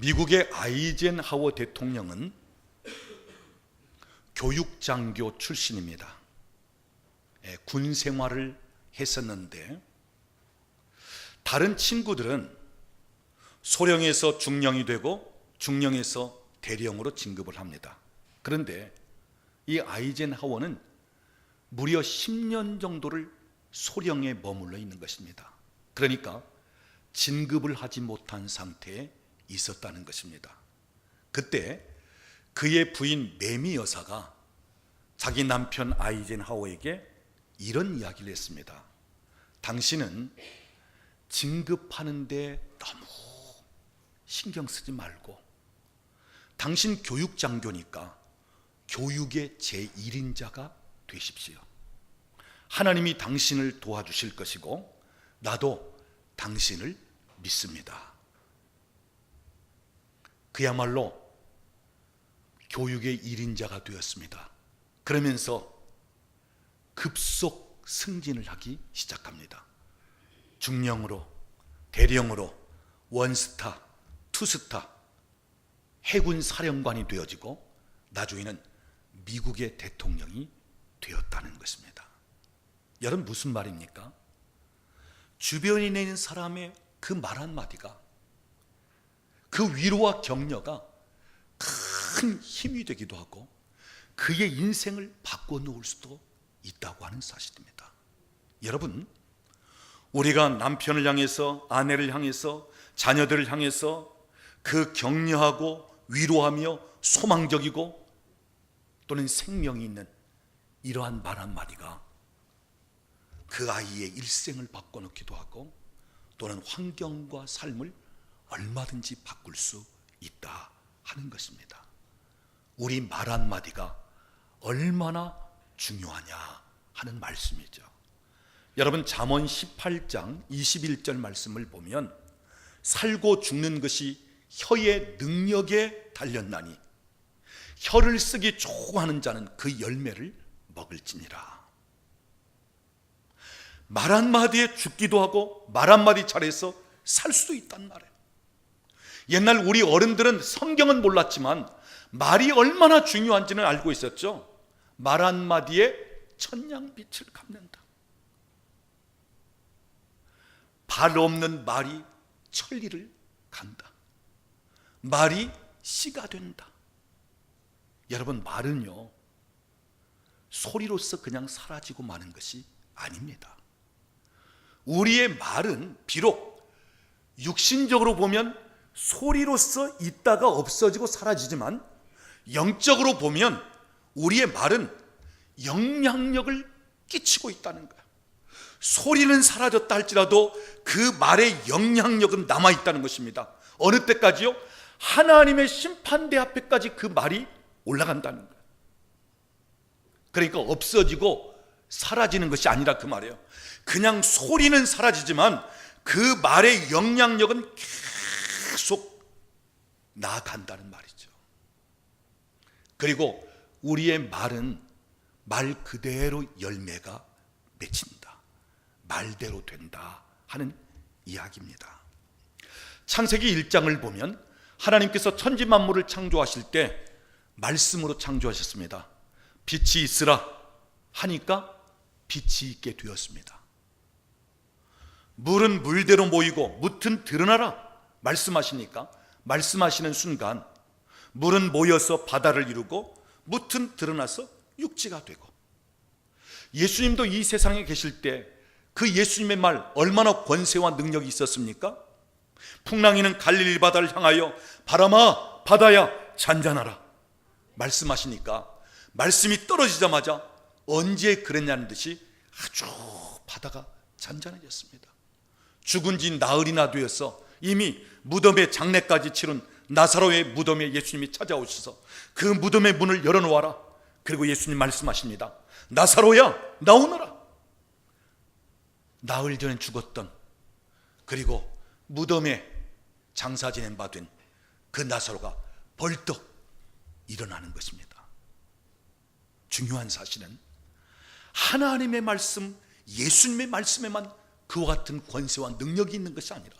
미국의 아이젠하워 대통령은 교육장교 출신입니다. 군 생활을 했었는데 다른 친구들은 소령에서 중령이 되고 중령에서 대령으로 진급을 합니다. 그런데 이 아이젠하워는 무려 10년 정도를 소령에 머물러 있는 것입니다. 그러니까 진급을 하지 못한 상태에 있었다는 것입니다. 그때 그의 부인 매미 여사가 자기 남편 아이젠하워에게 이런 이야기를 했습니다. 당신은 진급하는데 너무 신경 쓰지 말고 당신 교육장교니까 교육의 제1인자가 되십시오. 하나님이 당신을 도와주실 것이고 나도 당신을 믿습니다. 그야말로 교육의 1인자가 되었습니다. 그러면서 급속 승진을 하기 시작합니다. 중령으로, 대령으로, 원스타, 투스타, 해군 사령관이 되어지고 나중에는 미국의 대통령이 되었다는 것입니다. 여러분, 무슨 말입니까? 주변에 있는 사람의 그 말 한마디가, 그 위로와 격려가 큰 힘이 되기도 하고 그의 인생을 바꿔놓을 수도 있다고 하는 사실입니다. 여러분, 우리가 남편을 향해서, 아내를 향해서, 자녀들을 향해서 그 격려하고 위로하며 소망적이고 또는 생명이 있는 이러한 말 한마디가 그 아이의 일생을 바꿔놓기도 하고 또는 환경과 삶을 얼마든지 바꿀 수 있다 하는 것입니다. 우리 말 한마디가 얼마나 중요하냐 하는 말씀이죠. 여러분, 잠언 18장 21절 말씀을 보면 살고 죽는 것이 혀의 능력에 달렸나니 혀를 쓰기 좋아하는 자는 그 열매를 먹을지니라. 말 한마디에 죽기도 하고 말 한마디 잘해서 살 수도 있단 말이에요. 옛날 우리 어른들은 성경은 몰랐지만 말이 얼마나 중요한지는 알고 있었죠. 말 한마디에 천냥빛을 갚는다. 발 없는 말이 천리를 간다. 말이 씨가 된다. 여러분, 말은요 소리로서 그냥 사라지고 마는 것이 아닙니다. 우리의 말은 비록 육신적으로 보면 소리로서 있다가 없어지고 사라지지만 영적으로 보면 우리의 말은 영향력을 끼치고 있다는 거예요. 소리는 사라졌다 할지라도 그 말의 영향력은 남아있다는 것입니다. 어느 때까지요? 하나님의 심판대 앞에까지 그 말이 올라간다는 거예요. 그러니까 없어지고 사라지는 것이 아니라 그 말이에요. 그냥 소리는 사라지지만 그 말의 영향력은 계속 나아간다는 말이죠. 그리고 우리의 말은 말 그대로 열매가 맺힌다, 말대로 된다 하는 이야기입니다. 창세기 1장을 보면 하나님께서 천지 만물을 창조하실 때 말씀으로 창조하셨습니다. 빛이 있으라 하니까 빛이 있게 되었습니다. 물은 물대로 모이고 묻은 드러나라 말씀하시니까 말씀하시는 순간 물은 모여서 바다를 이루고 묻은 드러나서 육지가 되고, 예수님도 이 세상에 계실 때 그 예수님의 말 얼마나 권세와 능력이 있었습니까? 풍랑이는 갈릴리 바다를 향하여 바람아 바다야 잔잔하라 말씀하시니까 말씀이 떨어지자마자 언제 그랬냐는 듯이 아주 바다가 잔잔해졌습니다. 죽은 지 나흘이나 되어서 이미 무덤의 장례까지 치른 나사로의 무덤에 예수님이 찾아오셔서 그 무덤의 문을 열어놓아라. 그리고 예수님 말씀하십니다. 나사로야 나오너라. 나흘 전에 죽었던, 그리고 무덤에 장사 지낸 바 된 그 나사로가 벌떡 일어나는 것입니다. 중요한 사실은 하나님의 말씀, 예수님의 말씀에만 그와 같은 권세와 능력이 있는 것이 아니라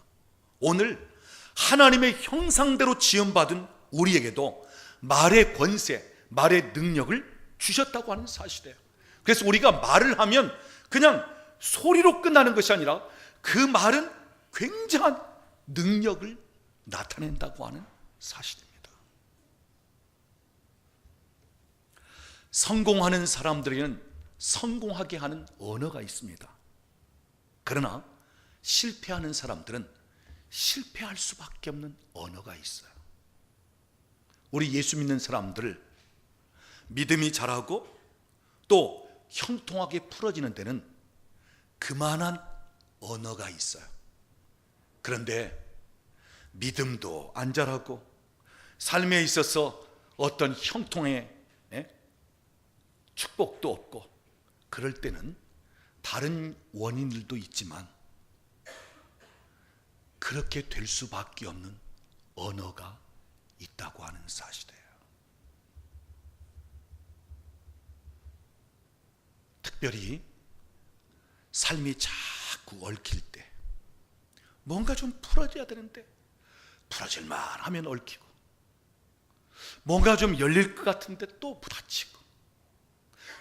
오늘 하나님의 형상대로 지음받은 우리에게도 말의 권세, 말의 능력을 주셨다고 하는 사실이에요. 그래서 우리가 말을 하면 그냥 소리로 끝나는 것이 아니라 그 말은 굉장한 능력을 나타낸다고 하는 사실입니다. 성공하는 사람들에게는 성공하게 하는 언어가 있습니다. 그러나 실패하는 사람들은 실패할 수밖에 없는 언어가 있어요. 우리 예수 믿는 사람들 믿음이 자라고 또 형통하게 풀어지는 데는 그만한 언어가 있어요. 그런데 믿음도 안 자라고 삶에 있어서 어떤 형통의 축복도 없고 그럴 때는 다른 원인들도 있지만 그렇게 될 수밖에 없는 언어가 있다고 하는 사실이에요. 특별히 삶이 자꾸 얽힐 때 뭔가 좀 풀어져야 되는데 풀어질만 하면 얽히고 뭔가 좀 열릴 것 같은데 또 부딪히고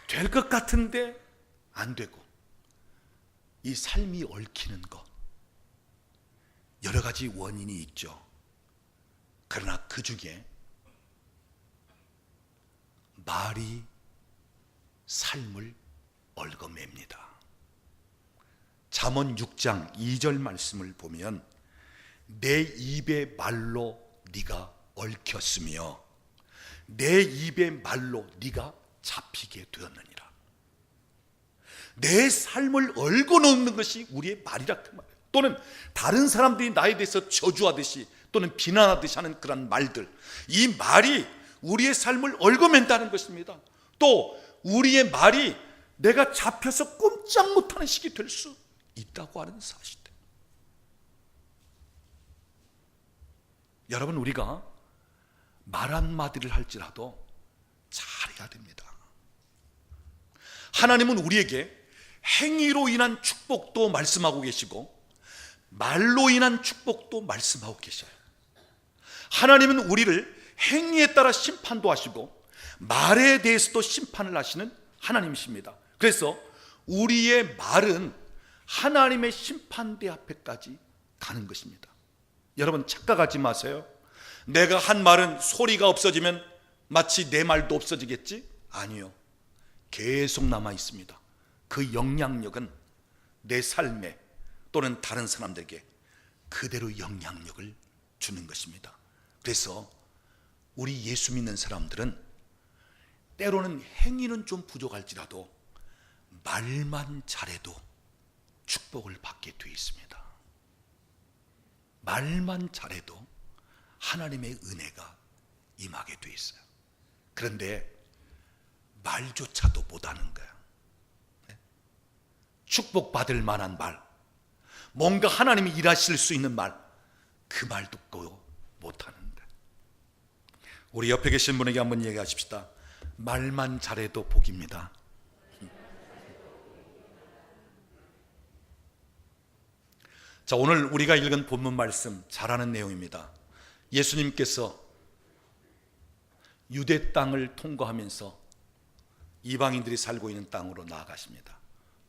될 것 같은데 안 되고 이 삶이 얽히는 것 여러 가지 원인이 있죠. 그러나 그 중에 말이 삶을 얽어맵니다. 잠언 6장 2절 말씀을 보면 내 입의 말로 네가 얽혔으며 내 입의 말로 네가 잡히게 되었느니라. 내 삶을 얽어놓는 것이 우리의 말이라 그 말이에요. 또는 다른 사람들이 나에 대해서 저주하듯이 또는 비난하듯이 하는 그런 말들, 이 말이 우리의 삶을 얽어맨다는 것입니다. 또 우리의 말이 내가 잡혀서 꼼짝 못하는 시기 될 수 있다고 하는 사실입니다. 여러분, 우리가 말 한마디를 할지라도 잘해야 됩니다. 하나님은 우리에게 행위로 인한 축복도 말씀하고 계시고 말로 인한 축복도 말씀하고 계셔요. 하나님은 우리를 행위에 따라 심판도 하시고 말에 대해서도 심판을 하시는 하나님이십니다. 그래서 우리의 말은 하나님의 심판대 앞에까지 가는 것입니다. 여러분, 착각하지 마세요. 내가 한 말은 소리가 없어지면 마치 내 말도 없어지겠지? 아니요. 계속 남아 있습니다. 그 영향력은 내 삶에 또는 다른 사람들에게 그대로 영향력을 주는 것입니다. 그래서 우리 예수 믿는 사람들은 때로는 행위는 좀 부족할지라도 말만 잘해도 축복을 받게 되어 있습니다. 말만 잘해도 하나님의 은혜가 임하게 되어 있어요. 그런데 말조차도 못하는 거야. 축복받을 만한 말, 뭔가 하나님이 일하실 수 있는 말, 그 말도 못하는 거야. 우리 옆에 계신 분에게 한번 얘기하십시다. 말만 잘해도 복입니다. 자, 오늘 우리가 읽은 본문 말씀 잘 아는 내용입니다. 예수님께서 유대 땅을 통과하면서 이방인들이 살고 있는 땅으로 나아가십니다.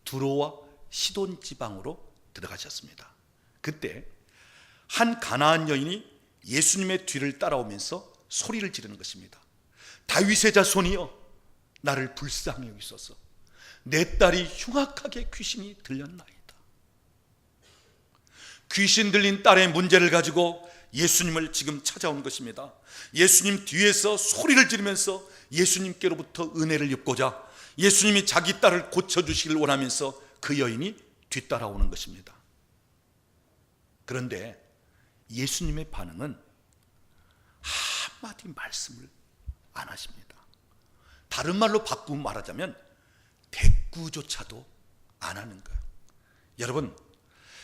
두로와 시돈 지방으로 들어가셨습니다. 그때 한 가나안 여인이 예수님의 뒤를 따라오면서 소리를 지르는 것입니다. 다윗의 자손이여, 나를 불쌍히 여기소서. 내 딸이 흉악하게 귀신이 들렸나이다. 귀신 들린 딸의 문제를 가지고 예수님을 지금 찾아온 것입니다. 예수님 뒤에서 소리를 지르면서 예수님께로부터 은혜를 입고자 예수님이 자기 딸을 고쳐주시길 원하면서 그 여인이 뒤따라오는 것입니다. 그런데 예수님의 반응은 한마디 말씀을 안 하십니다. 다른 말로 바꾸고 말하자면 대꾸조차도 안 하는 거예요. 여러분,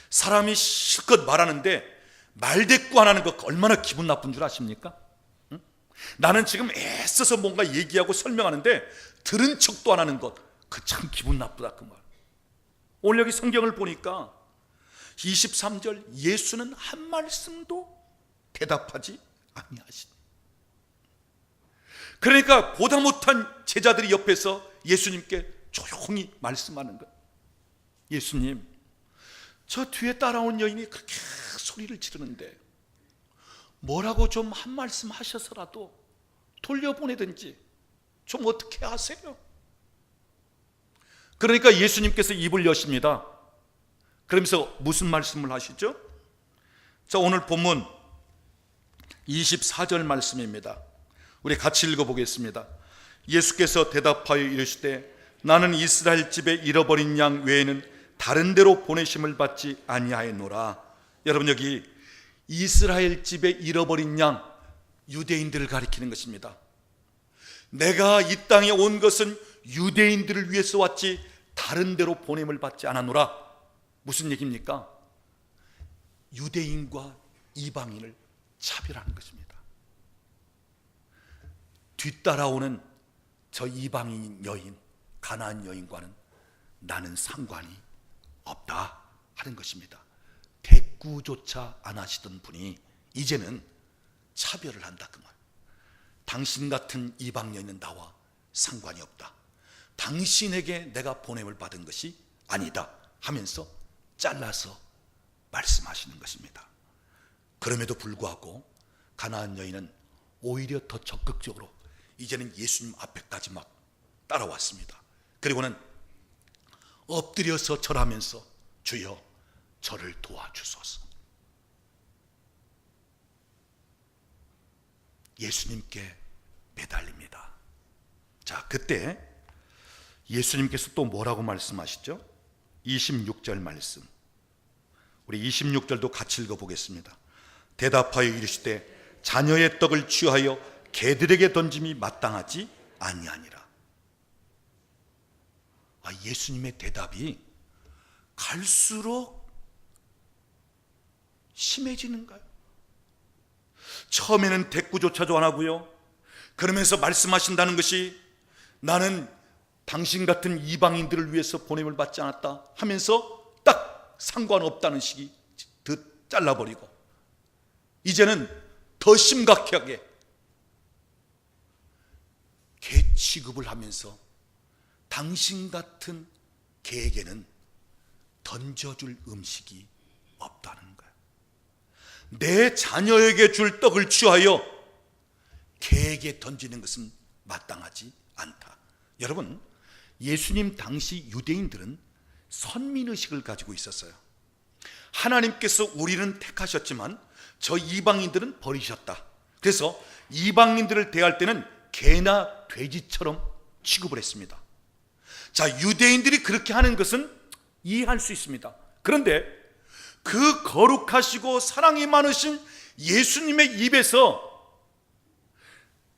사람이 실컷 말하는데 말대꾸 안 하는 거 얼마나 기분 나쁜 줄 아십니까? 응? 나는 지금 애써서 뭔가 얘기하고 설명하는데 들은 척도 안 하는 것, 그 참 기분 나쁘다 그 말. 오늘 여기 성경을 보니까 23절 예수는 한 말씀도 대답하지 아니하시니. 그러니까 보다 못한 제자들이 옆에서 예수님께 조용히 말씀하는 거예요. 예수님, 저 뒤에 따라온 여인이 그렇게 소리를 지르는데 뭐라고 좀 한 말씀 하셔서라도 돌려보내든지 좀 어떻게 하세요? 그러니까 예수님께서 입을 여십니다. 그러면서 무슨 말씀을 하시죠? 자, 오늘 본문 24절 말씀입니다. 우리 같이 읽어보겠습니다. 예수께서 대답하여 이르시되 나는 이스라엘 집에 잃어버린 양 외에는 다른 데로 보내심을 받지 아니하였노라. 여러분, 여기 이스라엘 집에 잃어버린 양, 유대인들을 가리키는 것입니다. 내가 이 땅에 온 것은 유대인들을 위해서 왔지 다른 데로 보냄을 받지 않았노라. 무슨 얘기입니까? 유대인과 이방인을 차별하는 것입니다. 뒤따라오는 저 이방인 여인, 가나안 여인과는 나는 상관이 없다 하는 것입니다. 대꾸조차 안 하시던 분이 이제는 차별을 한다 그 말. 당신 같은 이방 여인은 나와 상관이 없다. 당신에게 내가 보냄을 받은 것이 아니다 하면서 잘라서 말씀하시는 것입니다. 그럼에도 불구하고 가나안 여인은 오히려 더 적극적으로 이제는 예수님 앞에까지 막 따라왔습니다. 그리고는 엎드려서 절하면서 주여 저를 도와주소서. 예수님께 매달립니다. 자, 그때 예수님께서 또 뭐라고 말씀하시죠? 26절 말씀, 우리 26절도 같이 읽어보겠습니다. 대답하여 이르시되 자녀의 떡을 취하여 개들에게 던짐이 마땅하지 아니하니라. 예수님의 대답이 갈수록 심해지는가요? 처음에는 대꾸조차도 안 하고요, 그러면서 말씀하신다는 것이 나는 당신 같은 이방인들을 위해서 보냄을 받지 않았다 하면서 딱 상관없다는 식이 잘라버리고, 이제는 더 심각하게 개 취급을 하면서 당신 같은 개에게는 던져줄 음식이 없다는 거예요. 내 자녀에게 줄 떡을 취하여 개에게 던지는 것은 마땅하지 않다. 여러분, 예수님 당시 유대인들은 선민의식을 가지고 있었어요. 하나님께서 우리는 택하셨지만 저 이방인들은 버리셨다. 그래서 이방인들을 대할 때는 개나 돼지처럼 취급을 했습니다. 자, 유대인들이 그렇게 하는 것은 이해할 수 있습니다. 그런데 그 거룩하시고 사랑이 많으신 예수님의 입에서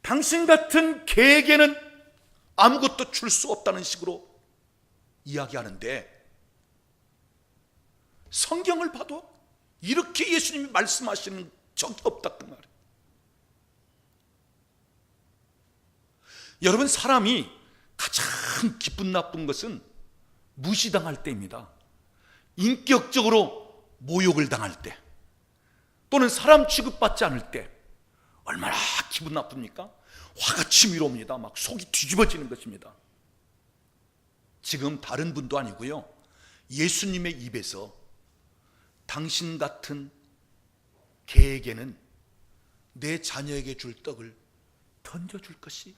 당신 같은 개에게는 아무것도 줄 수 없다는 식으로 이야기하는데, 성경을 봐도 이렇게 예수님이 말씀하시는 적이 없다 그 말이에요. 여러분, 사람이 가장 기분 나쁜 것은 무시당할 때입니다. 인격적으로 모욕을 당할 때, 또는 사람 취급받지 않을 때 얼마나 기분 나쁩니까? 화가 치밀어 옵니다. 막 속이 뒤집어지는 것입니다. 지금 다른 분도 아니고요, 예수님의 입에서 당신 같은 개에게는 내 자녀에게 줄 떡을 던져줄 것이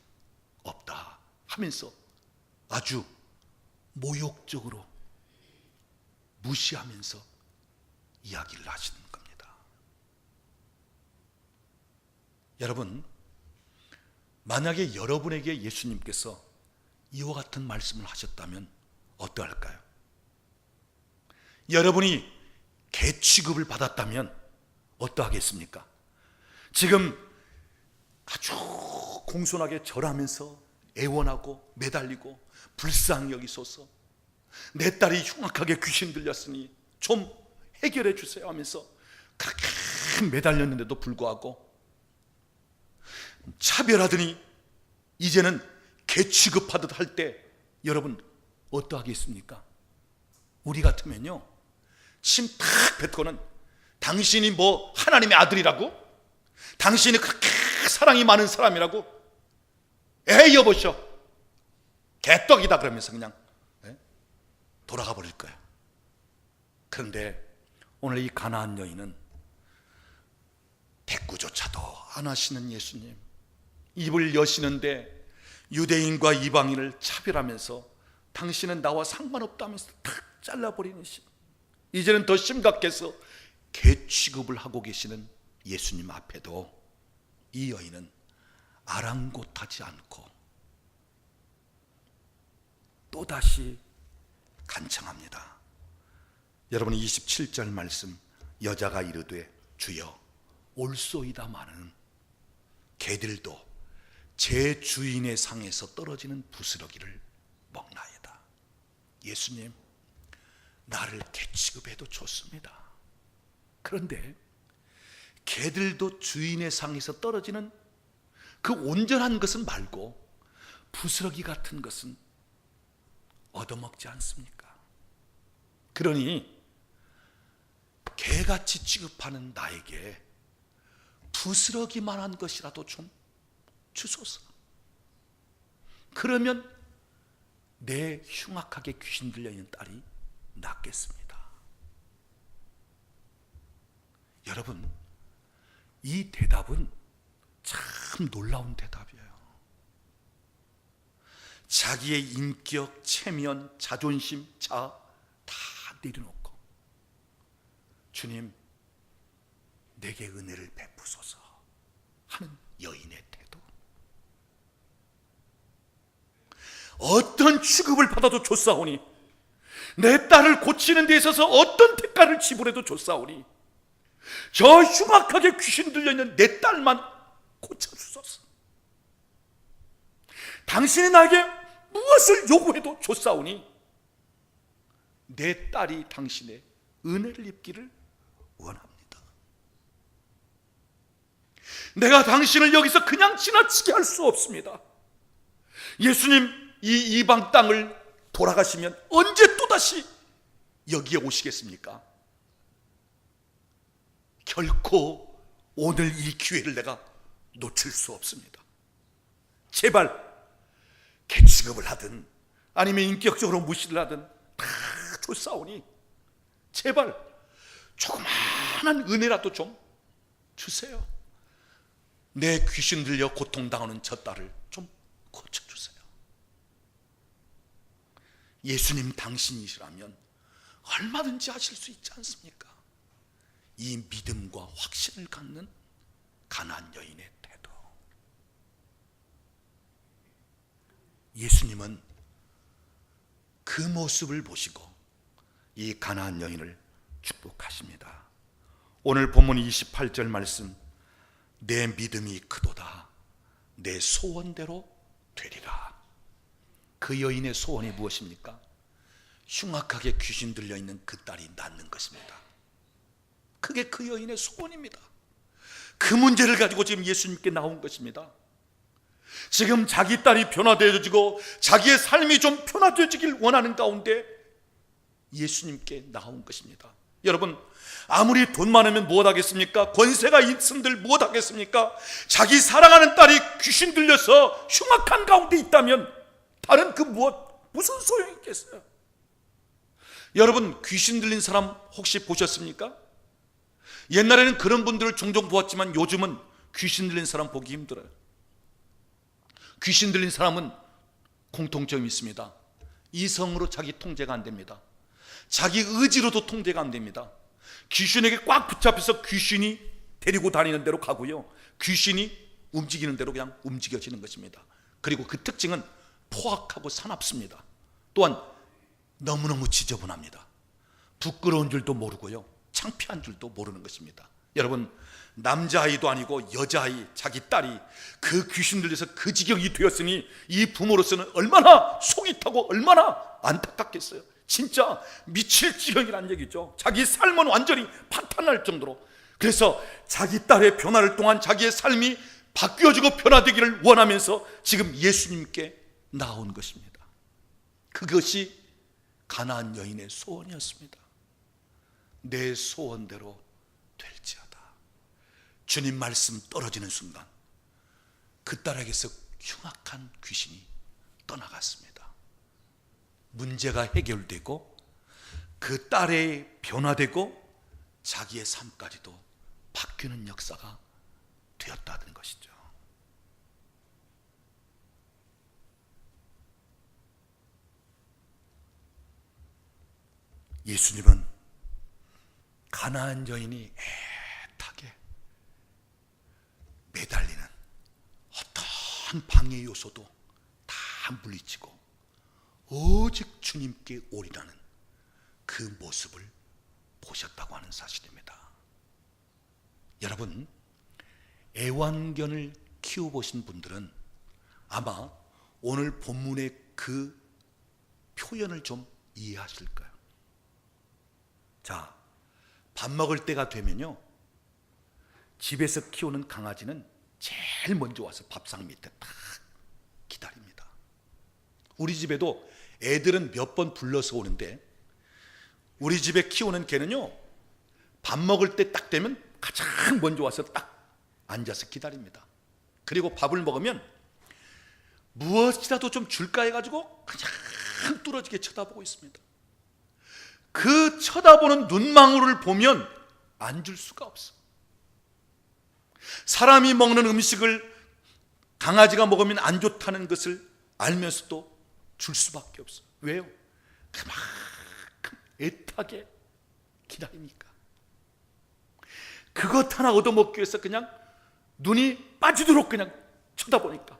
없다 하면서 아주 모욕적으로 무시하면서 이야기를 하시는 겁니다. 여러분, 만약에 여러분에게 예수님께서 이와 같은 말씀을 하셨다면 어떠할까요? 여러분이 개 취급을 받았다면 어떠하겠습니까? 지금 아주 공손하게 절하면서 애원하고 매달리고 불쌍히 여기소서, 내 딸이 흉악하게 귀신 들렸으니 좀 해결해 주세요 하면서 그렇게 매달렸는데도 불구하고 차별하더니 이제는 개 취급하듯 할 때 여러분 어떠하겠습니까? 우리 같으면요, 침 탁 뱉고는 당신이 뭐 하나님의 아들이라고? 당신이 그렇게 사랑이 많은 사람이라고 에이 여보셔 개떡이다 그러면서 그냥 돌아가 버릴 거야. 그런데 오늘 이 가나안 여인은 대꾸조차도 안 하시는 예수님, 입을 여시는데 유대인과 이방인을 차별하면서 당신은 나와 상관없다면서 탁 잘라버리는 신, 이제는 더 심각해서 개 취급을 하고 계시는 예수님 앞에도 이 여인은 아랑곳하지 않고 또다시 간청합니다. 여러분 27절 말씀, 여자가 이르되 주여 올소이다마는 개들도 제 주인의 상에서 떨어지는 부스러기를 먹나이다. 예수님, 나를 개 취급해도 좋습니다. 그런데 개들도 주인의 상에서 떨어지는 그 온전한 것은 말고 부스러기 같은 것은 얻어먹지 않습니까? 그러니 개같이 취급하는 나에게 부스러기만한 것이라도 좀 주소서. 그러면 내 흉악하게 귀신 들려있는 딸이 낫겠습니다. 여러분, 이 대답은 참 놀라운 대답이에요. 자기의 인격, 체면, 자존심, 자아 다 내려놓고 주님, 내게 은혜를 베푸소서 하는 여인의 태도. 어떤 취급을 받아도 좋사오니, 내 딸을 고치는 데 있어서 어떤 대가를 지불해도 좋사오니, 저 흉악하게 귀신 들려있는 내 딸만 고쳐주소서. 당신이 나에게 무엇을 요구해도 좋사오니 내 딸이 당신의 은혜를 입기를 원합니다. 내가 당신을 여기서 그냥 지나치게 할 수 없습니다. 예수님, 이 이방 땅을 돌아가시면 언제 또다시 여기에 오시겠습니까? 결코 오늘 이 기회를 내가 놓칠 수 없습니다. 제발 개취급을 하든 아니면 인격적으로 무시를 하든 다 좋사오니 제발 조그마한 은혜라도 좀 주세요. 내 귀신 들려 고통당하는 저 딸을 좀 고쳐주세요. 예수님 당신이시라면 얼마든지 하실 수 있지 않습니까? 이 믿음과 확신을 갖는 가나안 여인의 태도. 예수님은 그 모습을 보시고 이 가나안 여인을 축복하십니다. 오늘 본문 28절 말씀, 내 믿음이 크도다, 내 소원대로 되리라. 그 여인의 소원이 무엇입니까? 흉악하게 귀신 들려있는 그 딸이 낫는 것입니다. 그게 그 여인의 소원입니다. 그 문제를 가지고 지금 예수님께 나온 것입니다. 지금 자기 딸이 변화되어지고 자기의 삶이 좀 변화되어지길 원하는 가운데 예수님께 나온 것입니다. 여러분, 아무리 돈 많으면 무엇하겠습니까? 권세가 있음들 무엇하겠습니까? 자기 사랑하는 딸이 귀신 들려서 흉악한 가운데 있다면 다른 그 무슨 소용이 있겠어요? 여러분, 귀신 들린 사람 혹시 보셨습니까? 옛날에는 그런 분들을 종종 보았지만 요즘은 귀신 들린 사람 보기 힘들어요. 귀신 들린 사람은 공통점이 있습니다. 이성으로 자기 통제가 안 됩니다. 자기 의지로도 통제가 안 됩니다. 귀신에게 꽉 붙잡혀서 귀신이 데리고 다니는 대로 가고요, 귀신이 움직이는 대로 그냥 움직여지는 것입니다. 그리고 그 특징은 포악하고 사납습니다. 또한 너무너무 지저분합니다. 부끄러운 줄도 모르고요, 창피한 줄도 모르는 것입니다. 여러분, 남자아이도 아니고 여자아이, 자기 딸이 그 귀신 들려서 그 지경이 되었으니 이 부모로서는 얼마나 속이 타고 얼마나 안타깝겠어요. 진짜 미칠 지경이란 얘기죠. 자기 삶은 완전히 파탄날 정도로. 그래서 자기 딸의 변화를 통한 자기의 삶이 바뀌어지고 변화되기를 원하면서 지금 예수님께 나온 것입니다. 그것이 가나안 여인의 소원이었습니다. 내 소원대로 될지어다. 주님 말씀 떨어지는 순간 그 딸에게서 흉악한 귀신이 떠나갔습니다. 문제가 해결되고 그 딸의 변화되고 자기의 삶까지도 바뀌는 역사가 되었다는 것이죠. 예수님은 가나안 여인이 애타게 매달리는 어떤 방해 요소도 다 물리치고 오직 주님께 오리라는 그 모습을 보셨다고 하는 사실입니다. 여러분, 애완견을 키워보신 분들은 아마 오늘 본문의 그 표현을 좀 이해하실 거예요. 자, 밥 먹을 때가 되면요, 집에서 키우는 강아지는 제일 먼저 와서 밥상 밑에 딱 기다립니다. 우리 집에도 애들은 몇 번 불러서 오는데 우리 집에 키우는 개는요, 밥 먹을 때 딱 되면 가장 먼저 와서 딱 앉아서 기다립니다. 그리고 밥을 먹으면 무엇이라도 좀 줄까 해가지고 그냥 뚫어지게 쳐다보고 있습니다. 그 쳐다보는 눈망울을 보면 안 줄 수가 없어. 사람이 먹는 음식을 강아지가 먹으면 안 좋다는 것을 알면서도 줄 수밖에 없어. 왜요? 그만큼 애타게 기다리니까. 그것 하나 얻어먹기 위해서 그냥 눈이 빠지도록 그냥 쳐다보니까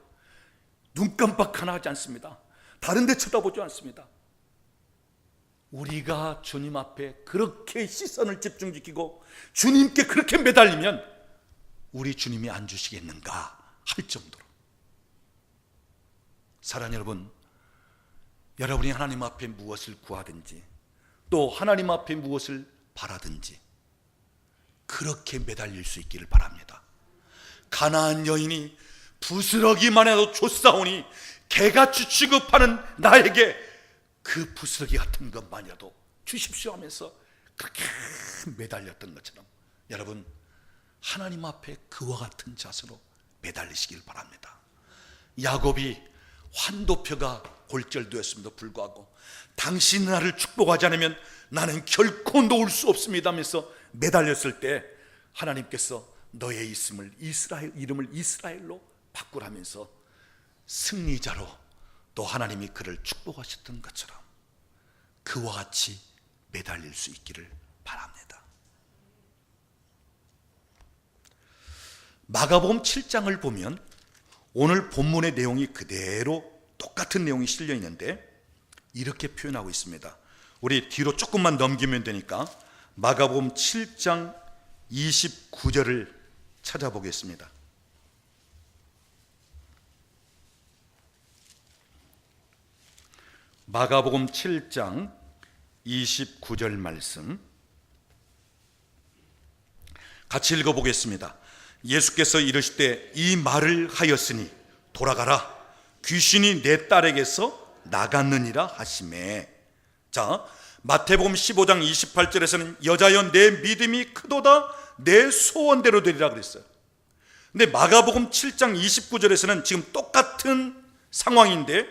눈 깜빡 하나 하지 않습니다. 다른 데 쳐다보지 않습니다. 우리가 주님 앞에 그렇게 시선을 집중시키고 주님께 그렇게 매달리면 우리 주님이 안 주시겠는가 할 정도로. 사랑하는 여러분, 여러분이 하나님 앞에 무엇을 구하든지 또 하나님 앞에 무엇을 바라든지 그렇게 매달릴 수 있기를 바랍니다. 가나안 여인이 부스러기만 해도 줬사오니 개같이 취급하는 나에게 그 부스러기 같은 것만이라도 주십시오 하면서 그렇게 매달렸던 것처럼 여러분, 하나님 앞에 그와 같은 자세로 매달리시길 바랍니다. 야곱이 환도표가 골절되었음에도 불구하고 당신 나를 축복하지 않으면 나는 결코 놓을 수 없습니다 하면서 매달렸을 때 하나님께서 너의 이름을 이스라엘로 바꾸라면서 승리자로 또 하나님이 그를 축복하셨던 것처럼 그와 같이 매달릴 수 있기를 바랍니다. 마가복음 7장을 보면 오늘 본문의 내용이 그대로 똑같은 내용이 실려 있는데 이렇게 표현하고 있습니다. 우리 뒤로 조금만 넘기면 되니까 마가복음 7장 29절을 찾아보겠습니다. 마가복음 7장 29절 말씀 같이 읽어보겠습니다. 예수께서 이르시되 이 말을 하였으니 돌아가라, 귀신이 내 딸에게서 나갔느니라 하시매. 자, 마태복음 15장 28절에서는 여자여 내 믿음이 크도다, 내 소원대로 되리라 그랬어요. 근데 마가복음 7장 29절에서는 지금 똑같은 상황인데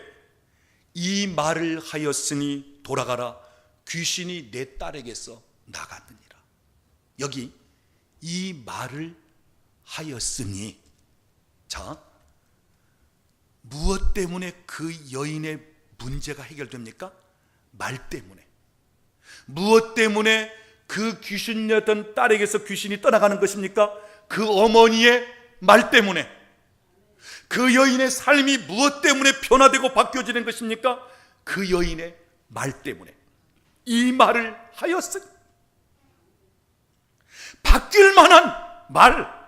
이 말을 하였으니 돌아가라, 귀신이 내 딸에게서 나갔느니라. 여기 이 말을 하였으니, 자, 무엇 때문에 그 여인의 문제가 해결됩니까? 말 때문에. 무엇 때문에 그 귀신이었던 딸에게서 귀신이 떠나가는 것입니까? 그 어머니의 말 때문에. 그 여인의 삶이 무엇 때문에 변화되고 바뀌어지는 것입니까? 그 여인의 말 때문에. 이 말을 하였으니, 바뀔 만한 말,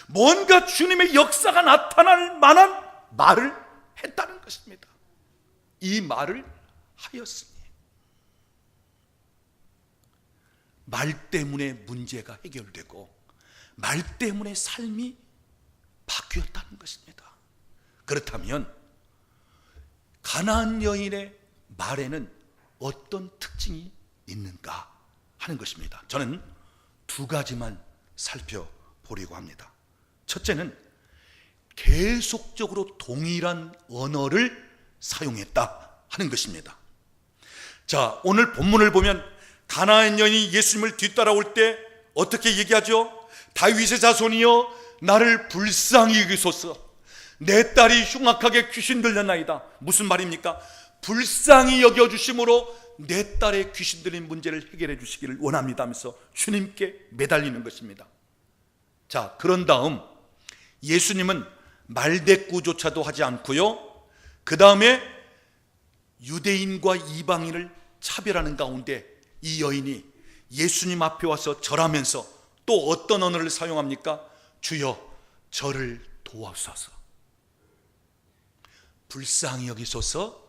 뭔가 주님의 역사가 나타날 만한 말을 했다는 것입니다. 이 말을 하였으니, 말 때문에 문제가 해결되고 말 때문에 삶이 바뀌었다는 것입니다. 그렇다면 가나안 여인의 말에는 어떤 특징이 있는가 하는 것입니다. 저는 두 가지만 살펴보려고 합니다. 첫째는 계속적으로 동일한 언어를 사용했다 하는 것입니다. 자, 오늘 본문을 보면 가나안 여인이 예수님을 뒤따라올 때 어떻게 얘기하죠? 다윗의 자손이여 나를 불쌍히 여기소서. 내 딸이 흉악하게 귀신 들렸나이다. 무슨 말입니까? 불쌍히 여겨주심으로 내 딸의 귀신 들린 문제를 해결해 주시기를 원합니다 하면서 주님께 매달리는 것입니다. 자, 그런 다음 예수님은 말대꾸조차도 하지 않고요, 그 다음에 유대인과 이방인을 차별하는 가운데 이 여인이 예수님 앞에 와서 절하면서 또 어떤 언어를 사용합니까? 주여 저를 도와주소서. 불쌍히 여기소서,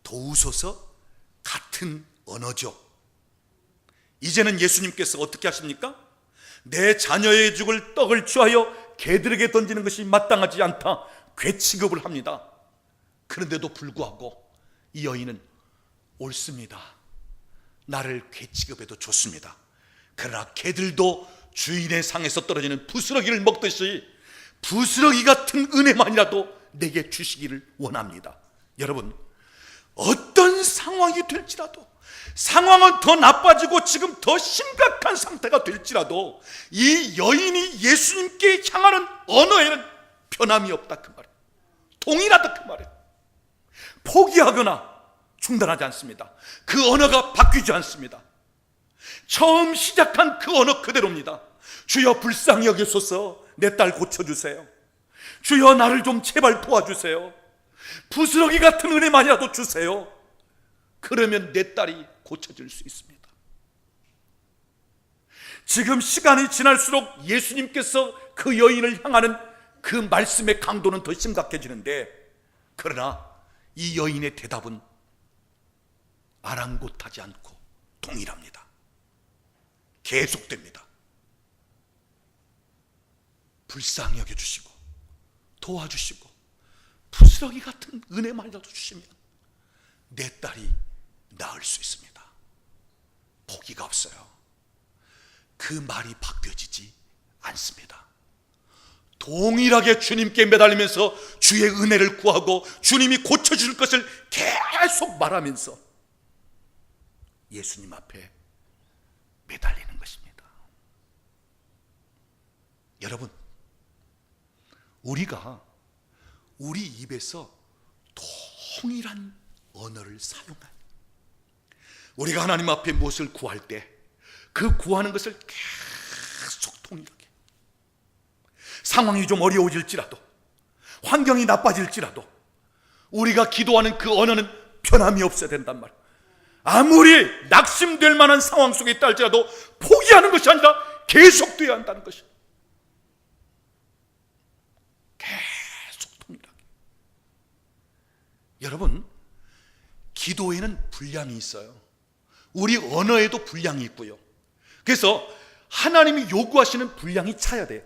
도우소서, 같은 언어죠. 이제는 예수님께서 어떻게 하십니까? 내 자녀의 죽을 떡을 취하여 개들에게 던지는 것이 마땅하지 않다 괴취급을 합니다. 그런데도 불구하고 이 여인은 옳습니다. 나를 괴취급해도 좋습니다. 그러나 개들도 주인의 상에서 떨어지는 부스러기를 먹듯이 부스러기 같은 은혜만이라도 내게 주시기를 원합니다. 여러분, 어떤 상황이 될지라도, 상황은 더 나빠지고 지금 더 심각한 상태가 될지라도 이 여인이 예수님께 향하는 언어에는 변함이 없다 그 말이에요. 동일하다 그 말이에요. 포기하거나 중단하지 않습니다. 그 언어가 바뀌지 않습니다. 처음 시작한 그 언어 그대로입니다. 주여 불쌍히 여기소서, 내 딸 고쳐주세요. 주여 나를 좀 제발 도와주세요. 부스러기 같은 은혜만이라도 주세요. 그러면 내 딸이 고쳐질 수 있습니다. 지금 시간이 지날수록 예수님께서 그 여인을 향하는 그 말씀의 강도는 더 심각해지는데, 그러나 이 여인의 대답은 아랑곳하지 않고 동일합니다. 계속됩니다. 불쌍히 여겨주시고 도와주시고 부스러기 같은 은혜만이라도 주시면 내 딸이 나을 수 있습니다. 포기가 없어요. 그 말이 바뀌어지지 않습니다. 동일하게 주님께 매달리면서 주의 은혜를 구하고 주님이 고쳐줄 것을 계속 말하면서 예수님 앞에 매달리는 것입니다. 여러분, 우리가 우리 입에서 동일한 언어를 사용한, 우리가 하나님 앞에 무엇을 구할 때 그 구하는 것을 계속 동일하게, 상황이 좀 어려워질지라도 환경이 나빠질지라도 우리가 기도하는 그 언어는 변함이 없어야 된단 말이에요. 아무리 낙심될 만한 상황 속에 있다 할지라도 포기하는 것이 아니라 계속돼야 한다는 것이에요. 계속 동일하게. 여러분, 기도에는 분량이 있어요. 우리 언어에도 분량이 있고요. 그래서 하나님이 요구하시는 분량이 차야 돼요.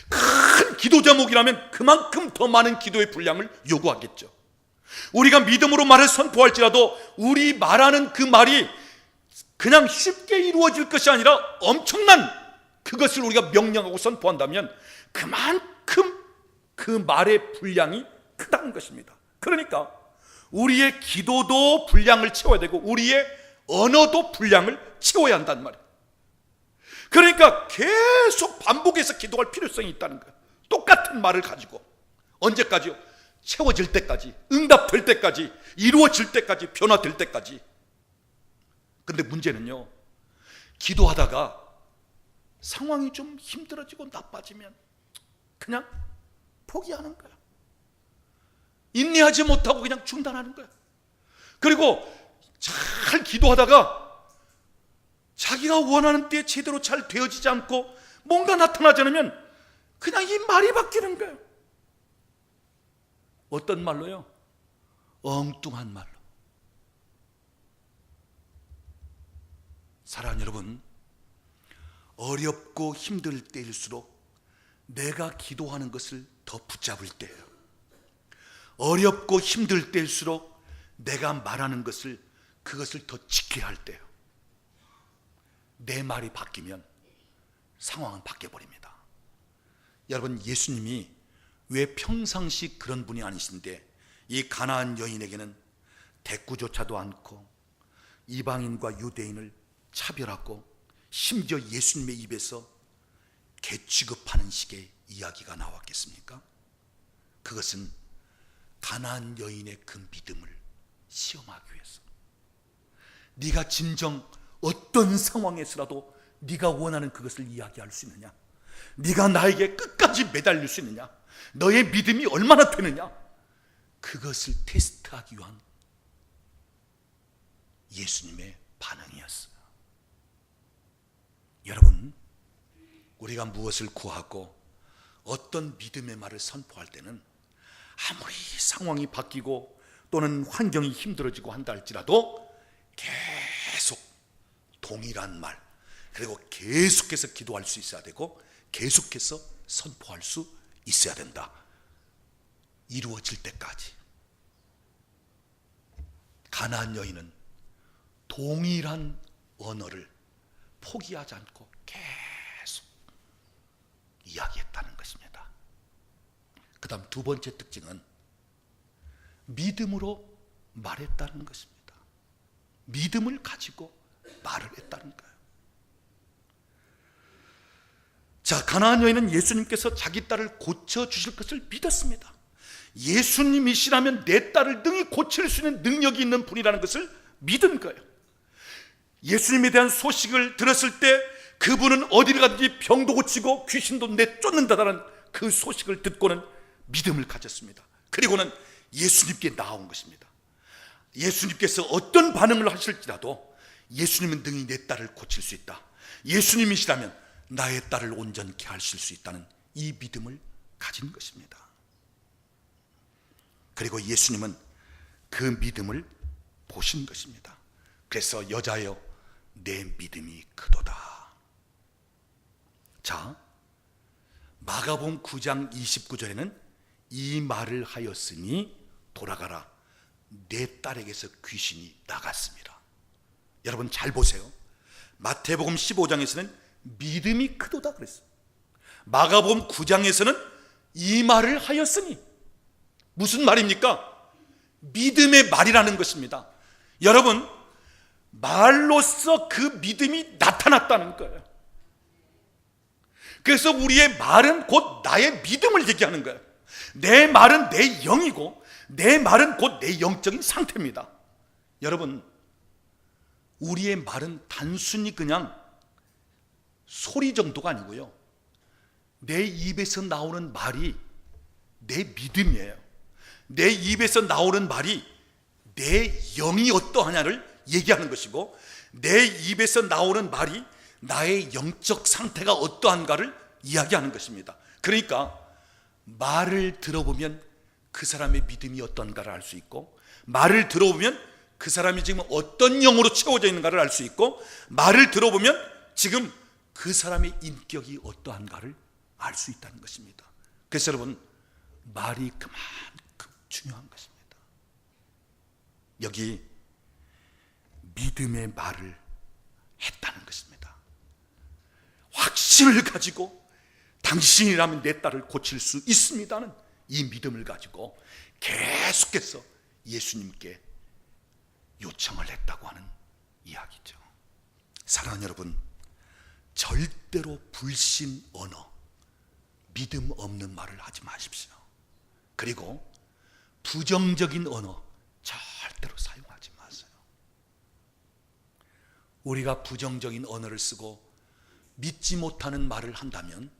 큰 기도 제목이라면 그만큼 더 많은 기도의 분량을 요구하겠죠. 우리가 믿음으로 말을 선포할지라도 우리 말하는 그 말이 그냥 쉽게 이루어질 것이 아니라 엄청난 그것을 우리가 명령하고 선포한다면 그만큼 그 말의 분량이 크다는 것입니다. 그러니까 우리의 기도도 분량을 채워야 되고 우리의 언어도 분량을 채워야 한단 말이에요. 그러니까 계속 반복해서 기도할 필요성이 있다는 거예요. 똑같은 말을 가지고 언제까지요? 채워질 때까지, 응답될 때까지, 이루어질 때까지, 변화될 때까지. 근데 문제는요, 기도하다가 상황이 좀 힘들어지고 나빠지면 그냥 포기하는 거야. 인내하지 못하고 그냥 중단하는 거야. 그리고 잘 기도하다가 자기가 원하는 때에 제대로 잘 되어지지 않고 뭔가 나타나지 않으면 그냥 이 말이 바뀌는 거예요. 어떤 말로요? 엉뚱한 말로. 사랑하는 여러분, 어렵고 힘들 때일수록 내가 기도하는 것을 더 붙잡을 때예요. 어렵고 힘들 때일수록 내가 말하는 것을, 그것을 더 지켜야 할 때예요. 내 말이 바뀌면 상황은 바뀌어버립니다. 여러분, 예수님이 왜 평상시 그런 분이 아니신데 이 가나안 여인에게는 대꾸조차도 않고 이방인과 유대인을 차별하고 심지어 예수님의 입에서 개 취급하는 식의 이야기가 나왔겠습니까? 그것은 가나안 여인의 그 믿음을 시험하기 위해서, 네가 진정 어떤 상황에서라도 네가 원하는 그것을 이야기할 수 있느냐, 네가 나에게 끝까지 매달릴 수 있느냐, 너의 믿음이 얼마나 되느냐, 그것을 테스트하기 위한 예수님의 반응이었어요. 여러분, 우리가 무엇을 구하고 어떤 믿음의 말을 선포할 때는 아무리 상황이 바뀌고 또는 환경이 힘들어지고 한다 할지라도 계속 동일한 말, 그리고 계속해서 기도할 수 있어야 되고 계속해서 선포할 수 있어야 된다. 이루어질 때까지. 가나안 여인은 동일한 언어를 포기하지 않고 계속 이야기했다는 것입니다. 그 다음 두 번째 특징은 믿음으로 말했다는 것입니다. 믿음을 가지고 말을 했다는 거예요. 자, 가나안 여인은 예수님께서 자기 딸을 고쳐주실 것을 믿었습니다. 예수님이시라면 내 딸을 능히 고칠 수 있는 능력이 있는 분이라는 것을 믿은 거예요. 예수님에 대한 소식을 들었을 때 그분은 어디를 가든지 병도 고치고 귀신도 내쫓는다는 그 소식을 듣고는 믿음을 가졌습니다. 그리고는 예수님께 나온 것입니다. 예수님께서 어떤 반응을 하실지라도 예수님은 능히 내 딸을 고칠 수 있다, 예수님이시라면 나의 딸을 온전케 하실 수 있다는 이 믿음을 가진 것입니다. 그리고 예수님은 그 믿음을 보신 것입니다. 그래서 여자여 내 믿음이 크도다. 자, 마가복음 9장 29절에는 이 말을 하였으니 돌아가라, 내 딸에게서 귀신이 나갔습니다. 여러분 잘 보세요. 마태복음 15장에서는 믿음이 크도다 그랬어요. 마가복음 9장에서는 이 말을 하였으니, 무슨 말입니까? 믿음의 말이라는 것입니다. 여러분, 말로써 그 믿음이 나타났다는 거예요. 그래서 우리의 말은 곧 나의 믿음을 얘기하는 거예요. 내 말은 내 영이고 내 말은 곧 내 영적인 상태입니다. 여러분, 우리의 말은 단순히 그냥 소리 정도가 아니고요, 내 입에서 나오는 말이 내 믿음이에요. 내 입에서 나오는 말이 내 영이 어떠하냐를 얘기하는 것이고, 내 입에서 나오는 말이 나의 영적 상태가 어떠한가를 이야기하는 것입니다. 그러니까 말을 들어보면 그 사람의 믿음이 어떤가를 알 수 있고, 말을 들어보면 그 사람이 지금 어떤 영으로 채워져 있는가를 알 수 있고, 말을 들어보면 지금 그 사람의 인격이 어떠한가를 알 수 있다는 것입니다. 그래서 여러분, 말이 그만큼 중요한 것입니다. 여기 믿음의 말을 했다는 것입니다. 확신을 가지고 당신이라면 내 딸을 고칠 수 있습니다는 이 믿음을 가지고 계속해서 예수님께 요청을 했다고 하는 이야기죠. 사랑하는 여러분, 절대로 불신 언어, 믿음 없는 말을 하지 마십시오. 그리고 부정적인 언어 절대로 사용하지 마세요. 우리가 부정적인 언어를 쓰고 믿지 못하는 말을 한다면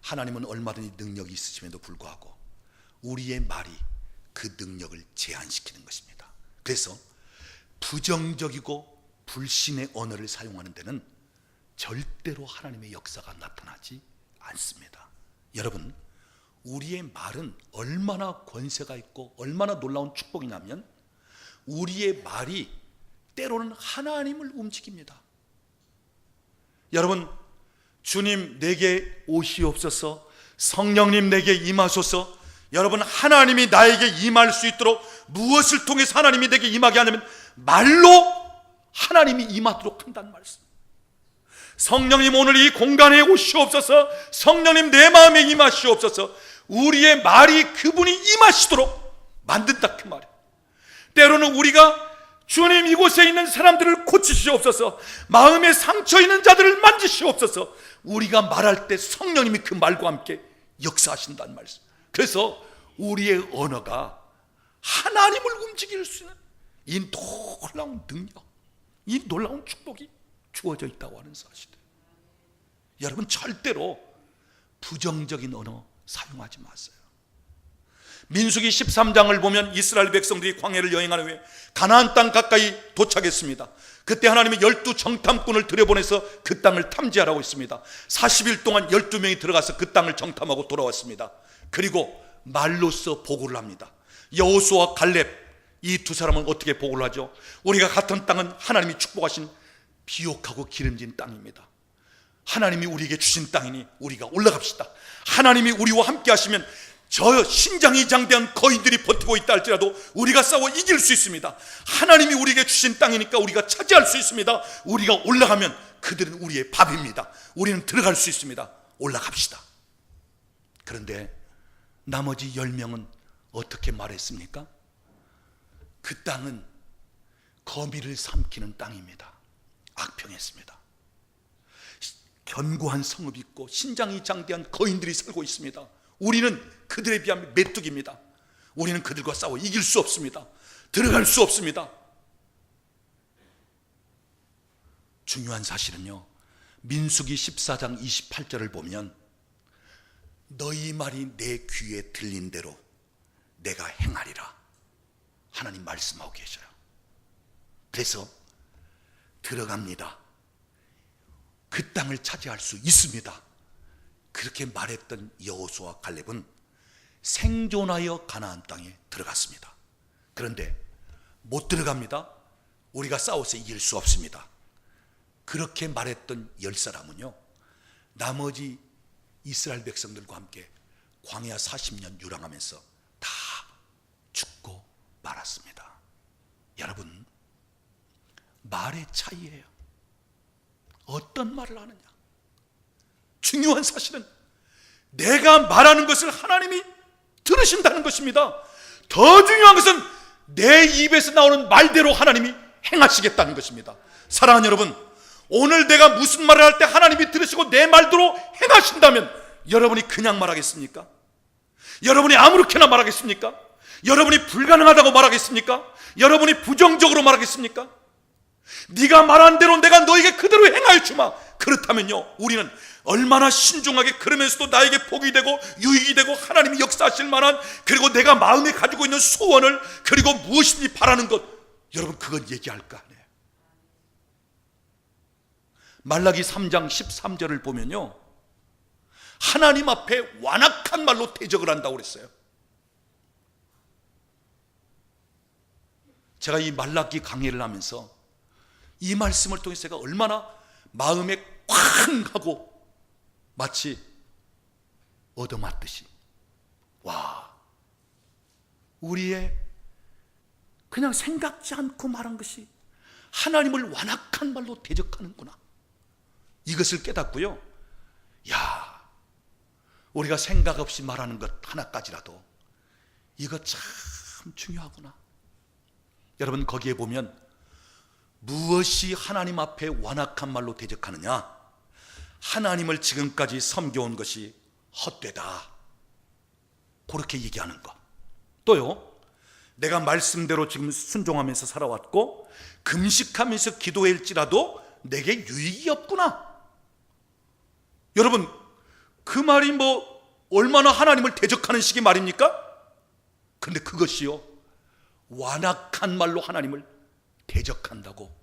하나님은 얼마든지 능력이 있으심에도 불구하고 우리의 말이 그 능력을 제한시키는 것입니다. 그래서 부정적이고 불신의 언어를 사용하는 데는 절대로 하나님의 역사가 나타나지 않습니다. 여러분, 우리의 말은 얼마나 권세가 있고 얼마나 놀라운 축복이냐면, 우리의 말이 때로는 하나님을 움직입니다. 여러분, 주님 내게 오시옵소서, 성령님 내게 임하소서, 여러분, 하나님이 나에게 임할 수 있도록 무엇을 통해서 하나님이 내게 임하게 하냐면 말로 하나님이 임하도록 한다는 말씀. 성령님 오늘 이 공간에 오시옵소서. 성령님 내 마음에 임하시옵소서. 우리의 말이 그분이 임하시도록 만든다 그 말이에요. 때로는 우리가 주님 이곳에 있는 사람들을 고치시옵소서. 마음에 상처 있는 자들을 만지시옵소서. 우리가 말할 때 성령님이 그 말과 함께 역사하신다는 말씀. 그래서 우리의 언어가 하나님을 움직일 수 있는 이 놀라운 능력, 이 놀라운 축복이 주어져 있다고 하는 사실이에요. 여러분 절대로 부정적인 언어 사용하지 마세요. 민수기 13장을 보면 이스라엘 백성들이 광야를 여행한 후에 가나안 땅 가까이 도착했습니다. 그때 하나님이 12 정탐꾼을 들여보내서 그 땅을 탐지하라고 했습니다. 40일 동안 12명이 들어가서 그 땅을 정탐하고 돌아왔습니다. 그리고 말로써 보고를 합니다. 여호수아와 갈렙 이 두 사람은 어떻게 보고를 하죠? 우리가 같은 땅은 하나님이 축복하신 비옥하고 기름진 땅입니다. 하나님이 우리에게 주신 땅이니 우리가 올라갑시다. 하나님이 우리와 함께 하시면 저 신장이 장대한 거인들이 버티고 있다 할지라도 우리가 싸워 이길 수 있습니다. 하나님이 우리에게 주신 땅이니까 우리가 차지할 수 있습니다. 우리가 올라가면 그들은 우리의 밥입니다. 우리는 들어갈 수 있습니다. 올라갑시다. 그런데 나머지 10명은 어떻게 말했습니까? 그 땅은 거미를 삼키는 땅입니다. 악평했습니다. 견고한 성읍이 있고 신장이 장대한 거인들이 살고 있습니다. 우리는 그들에 비하면 메뚜기입니다. 우리는 그들과 싸워 이길 수 없습니다. 들어갈 수 없습니다. 중요한 사실은요, 민수기 14장 28절을 보면 너희 말이 내 귀에 들린 대로 내가 행하리라 하나님 말씀하고 계셔요. 그래서 들어갑니다. 그 땅을 차지할 수 있습니다. 그렇게 말했던 여호수아와 갈렙은 생존하여 가나안 땅에 들어갔습니다. 그런데 못 들어갑니다. 우리가 싸워서 이길 수 없습니다. 그렇게 말했던 10사람은요 나머지 이스라엘 백성들과 함께 광야 40년 유랑하면서 다 죽고 말았습니다. 여러분, 말의 차이예요. 어떤 말을 하느냐. 중요한 사실은 내가 말하는 것을 하나님이 들으신다는 것입니다. 더 중요한 것은 내 입에서 나오는 말대로 하나님이 행하시겠다는 것입니다. 사랑하는 여러분, 오늘 내가 무슨 말을 할 때 하나님이 들으시고 내 말대로 행하신다면 여러분이 그냥 말하겠습니까? 여러분이 아무렇게나 말하겠습니까? 여러분이 불가능하다고 말하겠습니까? 여러분이 부정적으로 말하겠습니까? 네가 말한 대로 내가 너에게 그대로 행하여 주마. 그렇다면요 우리는 얼마나 신중하게, 그러면서도 나에게 복이 되고 유익이 되고 하나님이 역사하실 만한, 그리고 내가 마음에 가지고 있는 소원을, 그리고 무엇인지 바라는 것, 여러분 그건 얘기할 거 아니에요. 말라기 3장 13절을 보면요 하나님 앞에 완악한 말로 대적을 한다고 그랬어요. 제가 이 말라기 강의를 하면서 이 말씀을 통해서 제가 얼마나 마음에 쾅 하고 마치 얻어맞듯이, 와, 우리의 그냥 생각지 않고 말한 것이 하나님을 완악한 말로 대적하는구나, 이것을 깨닫고요, 야, 우리가 생각 없이 말하는 것 하나까지라도 이거 참 중요하구나. 여러분 거기에 보면 무엇이 하나님 앞에 완악한 말로 대적하느냐? 하나님을 지금까지 섬겨온 것이 헛되다, 그렇게 얘기하는 것. 또요, 내가 말씀대로 지금 순종하면서 살아왔고 금식하면서 기도할지라도 내게 유익이 없구나. 여러분 그 말이 뭐 얼마나 하나님을 대적하는 식의 말입니까? 그런데 그것이요 완악한 말로 하나님을 대적한다고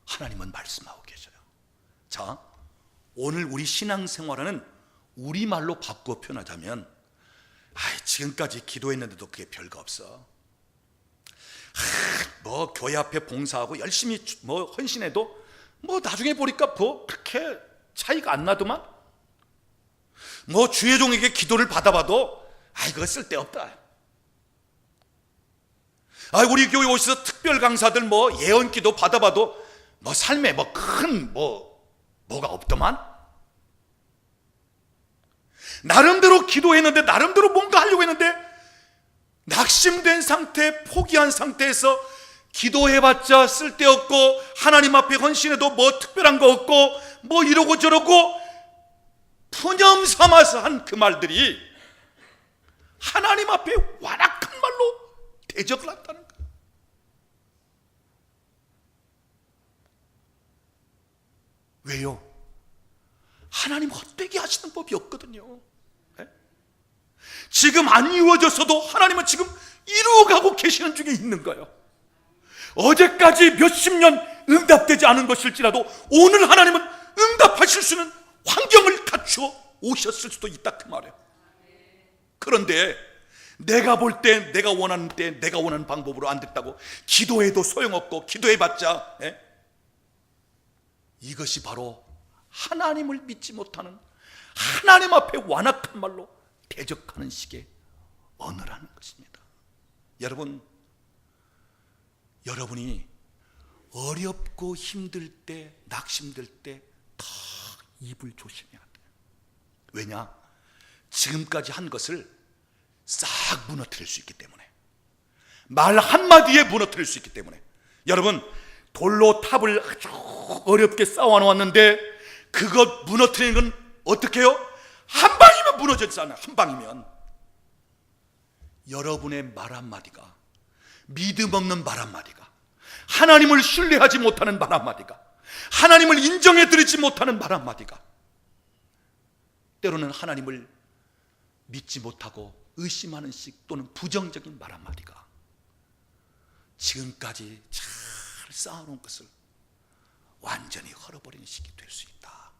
하나님은 말씀하고 계셔요. 자, 오늘 우리 신앙생활은 우리말로 바꾸어 표현하자면, 지금까지 기도했는데도 그게 별거 없어. 뭐 교회 앞에 봉사하고 열심히 뭐 헌신해도 뭐 나중에 보니까 뭐 그렇게 차이가 안 나더만. 뭐 주의 종에게 기도를 받아봐도 그거 쓸데없다. 우리 교회 오셔서 특별 강사들 뭐 예언 기도 받아봐도 뭐 삶에 뭐 큰 뭐 뭐가 없더만? 나름대로 기도했는데, 나름대로 뭔가 하려고 했는데, 낙심된 상태, 포기한 상태에서 기도해봤자 쓸데없고, 하나님 앞에 헌신해도 뭐 특별한 거 없고, 뭐 이러고 저러고 푸념 삼아서 한 그 말들이 하나님 앞에 완악한 말로 대적을 한다는 거예요. 왜요? 하나님 헛되게 하시는 법이 없거든요. 네? 지금 안 이루어졌어도 하나님은 지금 이루어가고 계시는 중에 있는 거예요. 어제까지 몇십 년 응답되지 않은 것일지라도 오늘 하나님은 응답하실 수 있는 환경을 갖추어 오셨을 수도 있다, 그 말이에요. 그런데 내가 볼 때, 내가 원하는 때, 내가 원하는 방법으로 안 됐다고 기도해도 소용없고, 기도해봤자 이것이 바로 하나님을 믿지 못하는, 하나님 앞에 완악한 말로 대적하는 식의 언어라는 것입니다. 여러분이 어렵고 힘들 때, 낙심될 때 더 입을 조심해야 돼요. 왜냐? 지금까지 한 것을 싹 무너뜨릴 수 있기 때문에, 말 한마디에 무너뜨릴 수 있기 때문에. 여러분, 돌로 탑을 아주 어렵게 쌓아놓았는데 그것 무너뜨리는 건 어떻게 해요? 한 방이면 무너졌잖아요. 한 방이면. 여러분의 말 한마디가, 믿음 없는 말 한마디가, 하나님을 신뢰하지 못하는 말 한마디가, 하나님을 인정해드리지 못하는 말 한마디가, 때로는 하나님을 믿지 못하고 의심하는 식 또는 부정적인 말 한마디가 지금까지 잘 쌓아놓은 것을 완전히 헐어버리는 식이 될 수 있다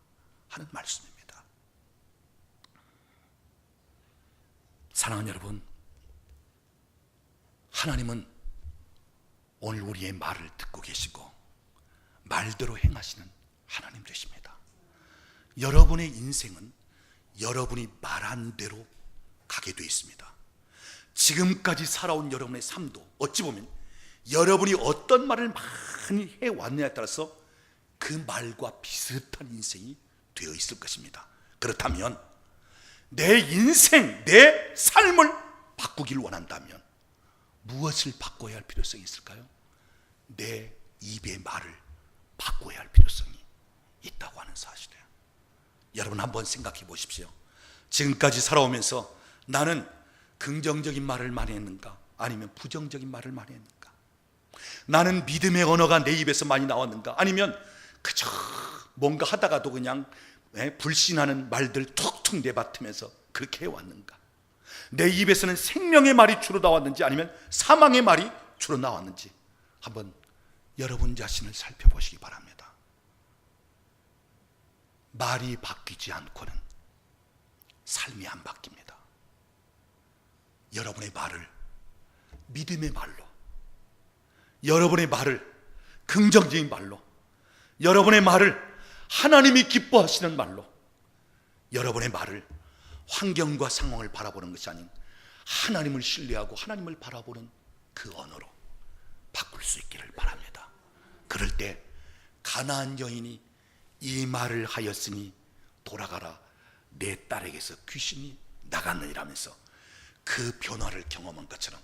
하는 말씀입니다. 사랑하는 여러분, 하나님은 오늘 우리의 말을 듣고 계시고 말대로 행하시는 하나님 되십니다. 여러분의 인생은 여러분이 말한 대로 가게 되어 있습니다. 지금까지 살아온 여러분의 삶도 어찌 보면 여러분이 어떤 말을 많이 해왔느냐에 따라서 그 말과 비슷한 인생이 되어 있을 것입니다. 그렇다면 내 인생, 내 삶을 바꾸길 원한다면 무엇을 바꿔야 할 필요성이 있을까요? 내 입의 말을 바꿔야 할 필요성이 있다고 하는 사실이에요. 여러분 한번 생각해 보십시오. 지금까지 살아오면서 나는 긍정적인 말을 많이 했는가? 아니면 부정적인 말을 많이 했는가? 나는 믿음의 언어가 내 입에서 많이 나왔는가? 아니면 그저 뭔가 하다가도 그냥 불신하는 말들 툭툭 내뱉으면서 그렇게 해왔는가? 내 입에서는 생명의 말이 주로 나왔는지 아니면 사망의 말이 주로 나왔는지 한번 여러분 자신을 살펴보시기 바랍니다. 말이 바뀌지 않고는 삶이 안 바뀝니다. 여러분의 말을 믿음의 말로, 여러분의 말을 긍정적인 말로, 여러분의 말을 하나님이 기뻐하시는 말로, 여러분의 말을 환경과 상황을 바라보는 것이 아닌 하나님을 신뢰하고 하나님을 바라보는 그 언어로 바꿀 수 있기를 바랍니다. 그럴 때 가나안 여인이 이 말을 하였으니 돌아가라, 내 딸에게서 귀신이 나갔느니라면서 그 변화를 경험한 것처럼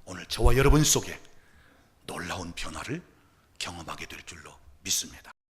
오늘 저와 여러분 속에 놀라운 변화를 경험하게 될 줄로 믿습니다.